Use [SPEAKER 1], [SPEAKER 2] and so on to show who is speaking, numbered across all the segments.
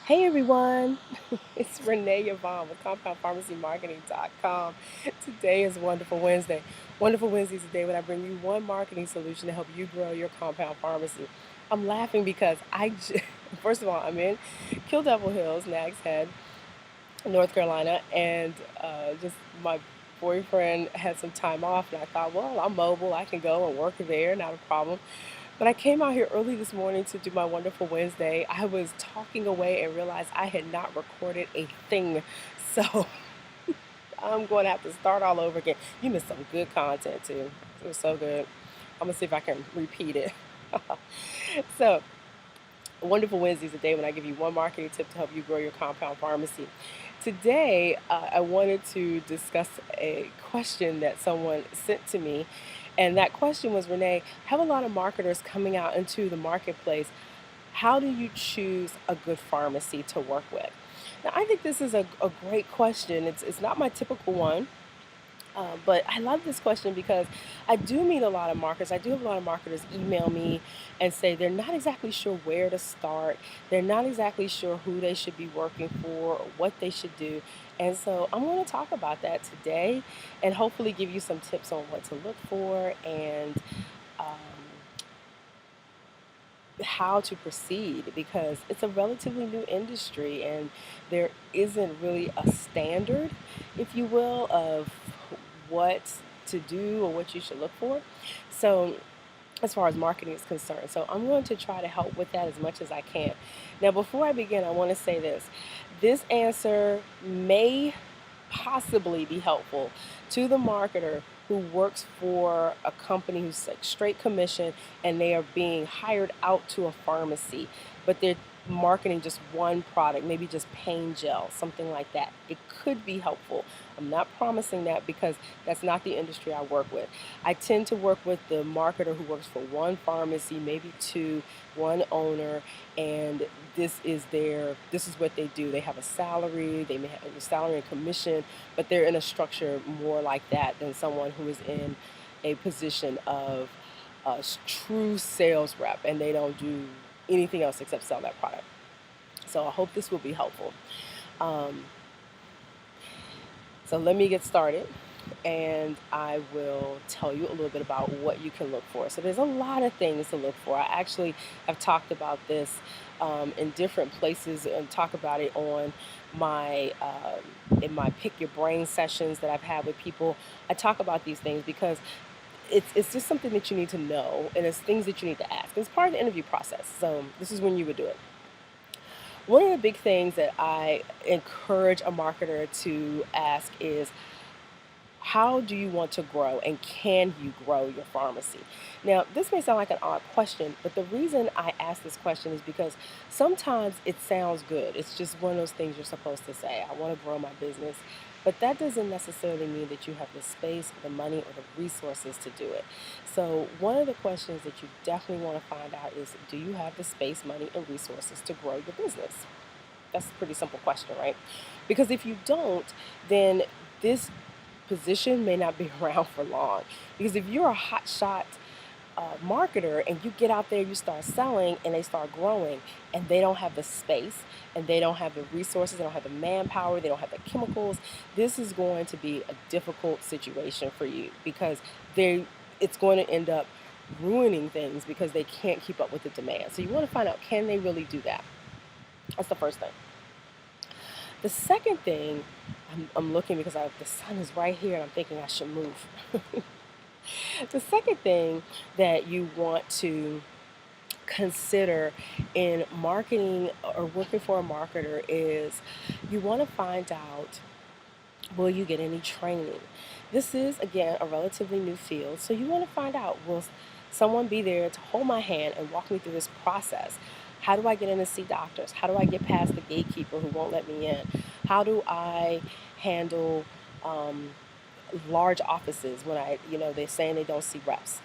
[SPEAKER 1] Hey everyone, it's Renee Yvonne with CompoundPharmacyMarketing.com. Today is Wonderful Wednesday. Wonderful Wednesday is the day when I bring you one marketing solution to help you grow your compound pharmacy. I'm laughing because first of all, I'm in Kill Devil Hills, Nags Head, North Carolina, and just my boyfriend had some time off, and I thought, well, I'm mobile, I can go and work there, not a problem. But I came out here early this morning to do my Wonderful Wednesday. I was talking away and realized I had not recorded a thing. So I'm going to have to start all over again. You missed some good content too. It was so good. I'm going to see if I can repeat it. So, Wonderful Wednesday is a day when I give you one marketing tip to help you grow your compound pharmacy. Today, I wanted to discuss a question that someone sent to me. And that question was, Renee, have a lot of marketers coming out into the marketplace. How do you choose a good pharmacy to work with? Now, I think this is a great question. It's not my typical one. But I love this question because I do meet a lot of marketers. I do have a lot of marketers email me and say they're not exactly sure where to start. They're not exactly sure who they should be working for or what they should do. And so I'm going to talk about that today and hopefully give you some tips on what to look for and um, how to proceed because it's a relatively new industry and there isn't really a standard, if you will, of what to do or what you should look for. So, as far as marketing is concerned, so I'm going to try to help with that as much as I can. Now, before I begin, I want to say this. This answer may possibly be helpful to the marketer who works for a company who's like straight commission and they are being hired out to a pharmacy, but they're marketing just one product, maybe just pain gel, something like that. It could be helpful. I'm not promising that because that's not the industry I work with. I tend to work with the marketer who works for one pharmacy, maybe two, one owner, and this is what they do. They have a salary, they may have a salary and commission, but they're in a structure more like that than someone who is in a position of a true sales rep and they don't do anything else except sell that product. So I hope this will be helpful. Um, so let me get started and I will tell you a little bit about what you can look for. So there's a lot of things to look for. I actually have talked about this in different places and talk about it on my in my pick your brain sessions that I've had with people. I talk about these things because it's just something that you need to know and it's things that you need to ask. It's part of the interview process. So this is when you would do it. One of the big things that I encourage a marketer to ask is how do you want to grow and can you grow your pharmacy? Now, this may sound like an odd question, but the reason I ask this question is because sometimes it sounds good. It's just one of those things you're supposed to say. I want to grow my business. But that doesn't necessarily mean that you have the space, the money, or the resources to do it. So, one of the questions that you definitely want to find out is do you have the space, money, and resources to grow your business? That's a pretty simple question, right? Because if you don't, then this position may not be around for long. Because if you're a hot shot marketer and you get out there, you start selling and they start growing and they don't have the space and they don't have the resources, they don't have the manpower, they don't have the chemicals, this is going to be a difficult situation for you because it's going to end up ruining things because they can't keep up with the demand. So you want to find out, can they really do that? That's the first thing. The second thing, I'm looking because the sun is right here and I'm thinking I should move. The second thing that you want to consider in marketing or working for a marketer is you want to find out, will you get any training? This is, again, a relatively new field, so you want to find out, will someone be there to hold my hand and walk me through this process? How do I get in to see doctors? How do I get past the gatekeeper who won't let me in? How do I handle large offices when they're saying they don't see reps?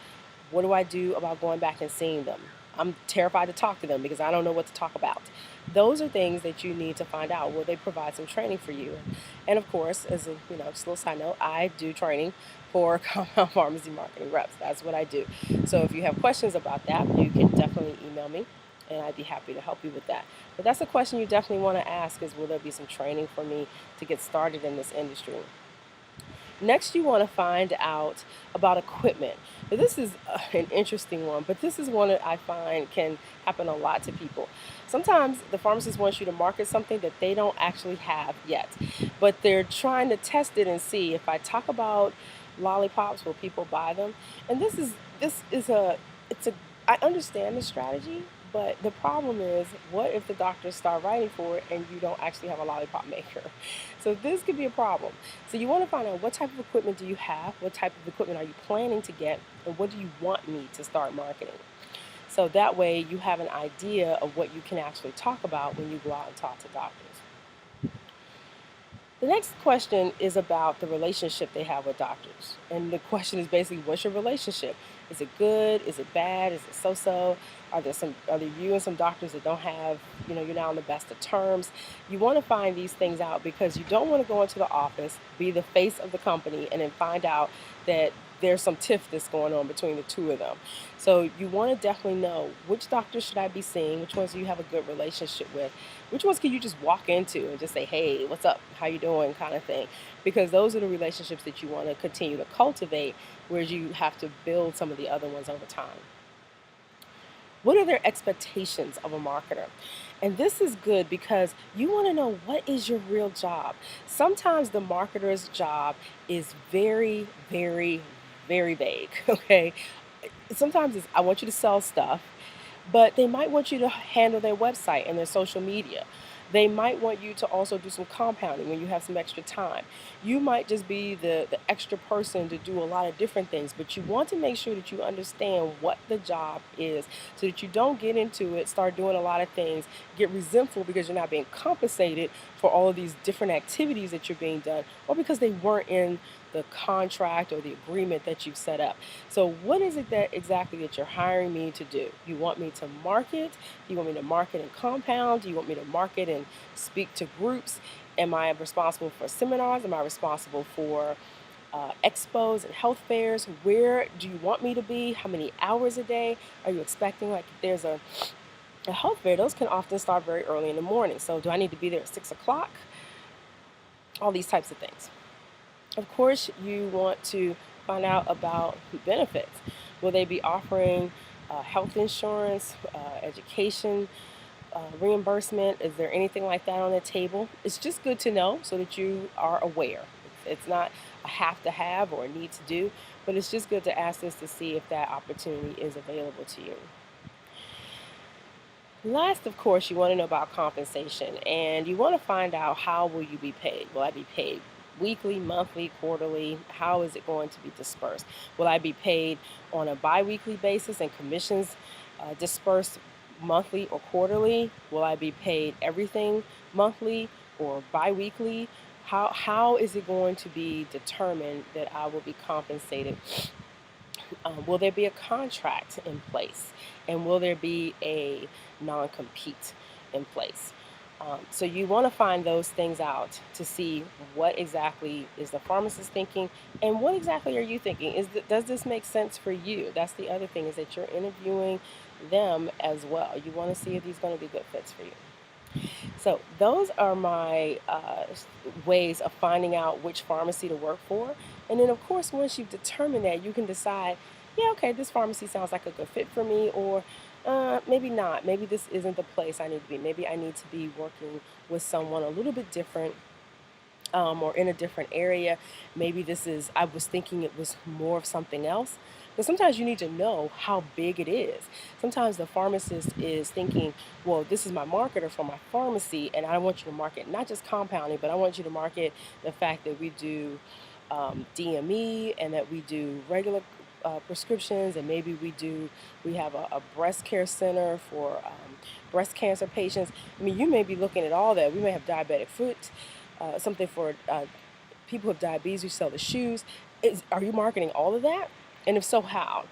[SPEAKER 1] What do I do about going back and seeing them? I'm terrified to talk to them because I don't know what to talk about. Those are things that you need to find out. Will they provide some training for you? And of course, as a just a little side note, I do training for compound pharmacy marketing reps. That's what I do. So if you have questions about that, you can definitely email me and I'd be happy to help you with that. But that's a question you definitely want to ask, is will there be some training for me to get started in this industry? Next, you want to find out about equipment. Now, this is an interesting one, but this is one that I find can happen a lot to people. Sometimes the pharmacist wants you to market something that they don't actually have yet, but they're trying to test it and see, if I talk about lollipops, will people buy them? And this is a it's a I understand the strategy, but the problem is, what if the doctors start writing for it and you don't actually have a lollipop maker? So this could be a problem. So you want to find out, what type of equipment do you have? What type of equipment are you planning to get? And what do you want me to start marketing? So that way you have an idea of what you can actually talk about when you go out and talk to doctors. The next question is about the relationship they have with doctors. And the question is basically, what's your relationship? Is it good? Is it bad? Is it so-so? Are there you and some doctors that don't have, you're not on the best of terms? You want to find these things out, because you don't want to go into the office, be the face of the company, and then find out that there's some tiff that's going on between the two of them. So you want to definitely know, which doctors should I be seeing, which ones do you have a good relationship with, which ones can you just walk into and just say, hey, what's up, how you doing, kind of thing. Because those are the relationships that you want to continue to cultivate, whereas you have to build some of the other ones over time. What are their expectations of a marketer? And this is good, because you want to know, what is your real job. Sometimes the marketer's job is very, very, very vague. Okay, sometimes it's, I want you to sell stuff, but they might want you to handle their website and their social media. They might want you to also do some compounding when you have some extra time. You might just be the extra person to do a lot of different things, but you want to make sure that you understand what the job is, so that you don't get into it, start doing a lot of things, get resentful because you're not being compensated for all of these different activities that you're being done, or because they weren't in the contract or the agreement that you've set up. So what is it that exactly that you're hiring me to do? You want me to market? Do you want me to market and compound? Do you want me to market and speak to groups? Am I responsible for seminars? Am I responsible for expos and health fairs? Where do you want me to be? How many hours a day are you expecting? Like, if there's a health fair, those can often start very early in the morning. So do I need to be there at 6 o'clock? All these types of things. Of course, you want to find out about benefits. Will they be offering health insurance, education, reimbursement? Is there anything like that on the table? It's just good to know, so that you are aware. It's not a have to have or a need to do, but it's just good to ask this to see if that opportunity is available to you. Last, of course, you want to know about compensation, and you want to find out, how will you be paid? Will I be paid weekly, monthly, quarterly? How is it going to be dispersed? Will I be paid on a bi-weekly basis and commissions dispersed monthly or quarterly? Will I be paid everything monthly or bi-weekly? How is it going to be determined that I will be compensated? Will there be a contract in place? And will there be a non-compete in place? So you want to find those things out to see, what exactly is the pharmacist thinking, and what exactly are you thinking? Does this make sense for you? That's the other thing, is that you're interviewing them as well. You want to see if these are going to be good fits for you. So those are my ways of finding out which pharmacy to work for. And then, of course, once you've determined that, you can decide, yeah, okay, this pharmacy sounds like a good fit for me, or maybe not. Maybe this isn't the place I need to be. Maybe I need to be working with someone a little bit different, or in a different area. Maybe I was thinking it was more of something else. But sometimes you need to know how big it is. Sometimes the pharmacist is thinking, well, this is my marketer for my pharmacy, and I want you to market not just compounding, but I want you to market the fact that we do DME, and that we do regular prescriptions, and maybe we have a breast care center for breast cancer patients. I mean, you may be looking at all that. We may have diabetic foot, something for people with diabetes. We sell the shoes. Are you marketing all of that? And if so, how?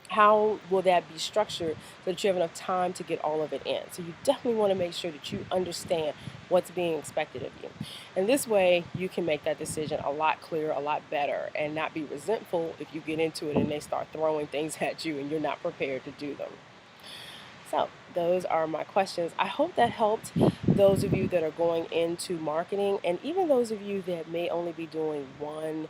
[SPEAKER 1] How will that be structured so that you have enough time to get all of it in? So you definitely want to make sure that you understand what's being expected of you. And this way, you can make that decision a lot clearer, a lot better, and not be resentful if you get into it and they start throwing things at you and you're not prepared to do them. So those are my questions. I hope that helped those of you that are going into marketing, and even those of you that may only be doing one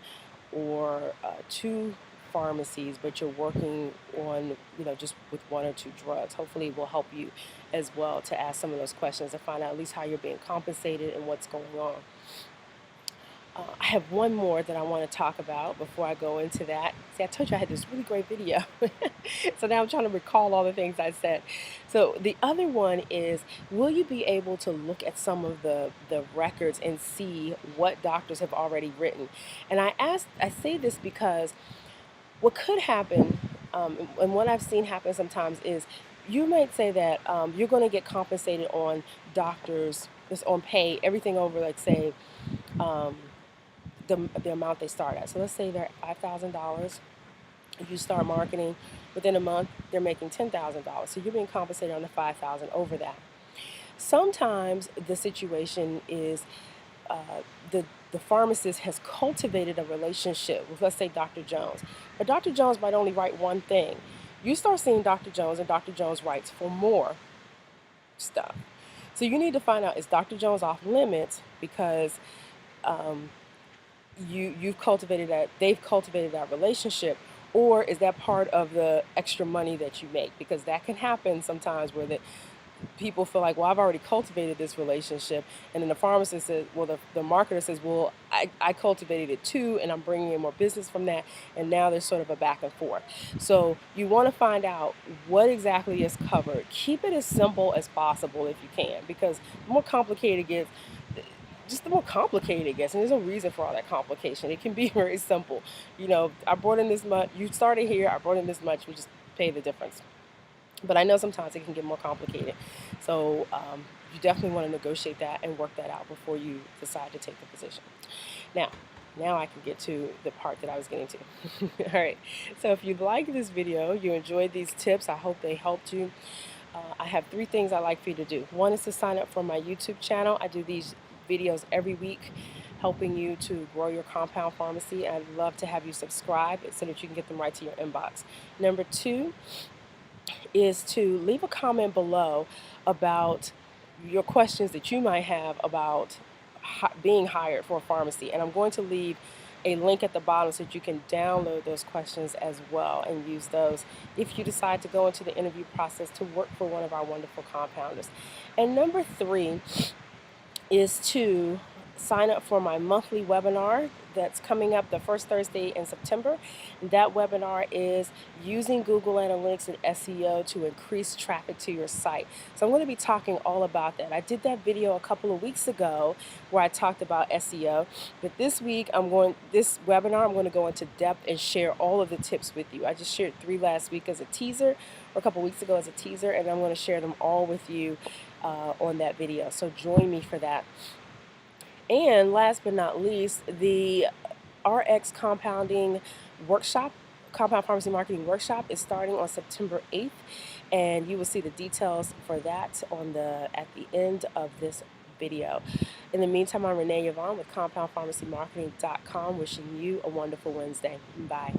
[SPEAKER 1] or two pharmacies, but you're working on, just with one or two drugs. Hopefully it will help you as well to ask some of those questions and find out at least how you're being compensated and what's going on. I have one more that I want to talk about before I go into that. See, I told you I had this really great video. So now I'm trying to recall all the things I said. So the other one is, will you be able to look at some of the records and see what doctors have already written? And I say this because what could happen, and what I've seen happen sometimes is, you might say that you're going to get compensated on doctors, just on pay, everything over, like, say, um, the amount they start at. So let's say they're at $5,000. If you start marketing within a month, they're making $10,000. So you're being compensated on the 5,000 over that. Sometimes the situation is, the pharmacist has cultivated a relationship with, let's say, Dr. Jones. But Dr. Jones might only write one thing. You start seeing Dr. Jones, and Dr. Jones writes for more stuff. So you need to find out, is Dr. Jones off limits because um, you've cultivated that, they've cultivated that relationship, or is that part of the extra money that you make? Because that can happen sometimes, where people feel like, well, I've already cultivated this relationship, and then the pharmacist says, well, the marketer says, well, I cultivated it too, and I'm bringing in more business from that, and now there's sort of a back and forth. So you want to find out what exactly is covered. Keep it as simple as possible if you can, because the more complicated it gets, just the more complicated it gets, and there's no reason for all that complication. It can be very simple. I brought in this much, you started here, I brought in this much, we just pay the difference. But I know sometimes it can get more complicated. So you definitely want to negotiate that and work that out before you decide to take the position. Now I can get to the part that I was getting to. All right. So if you liked this video, you enjoyed these tips, I hope they helped you. I have 3 things I'd like for you to do. One is to sign up for my YouTube channel. I do these videos every week, helping you to grow your compound pharmacy. And I'd love to have you subscribe so that you can get them right to your inbox. Number 2 is to leave a comment below about your questions that you might have about being hired for a pharmacy. And I'm going to leave a link at the bottom so that you can download those questions as well and use those if you decide to go into the interview process to work for one of our wonderful compounders. And number 3 is to sign up for my monthly webinar that's coming up the first Thursday in September. That webinar is using Google Analytics and SEO to increase traffic to your site. So I'm going to be talking all about that. I did that video a couple of weeks ago where I talked about SEO, but this webinar, I'm going to go into depth and share all of the tips with you. I just shared 3 last week as a teaser, or a couple of weeks ago as a teaser, and I'm going to share them all with you on that video. So join me for that. And last but not least, the RX Compounding Workshop, Compound Pharmacy Marketing Workshop, is starting on September 8th, and you will see the details for that at the end of this video. In the meantime, I'm Renee Yvonne with CompoundPharmacyMarketing.com, wishing you a wonderful Wednesday. Bye.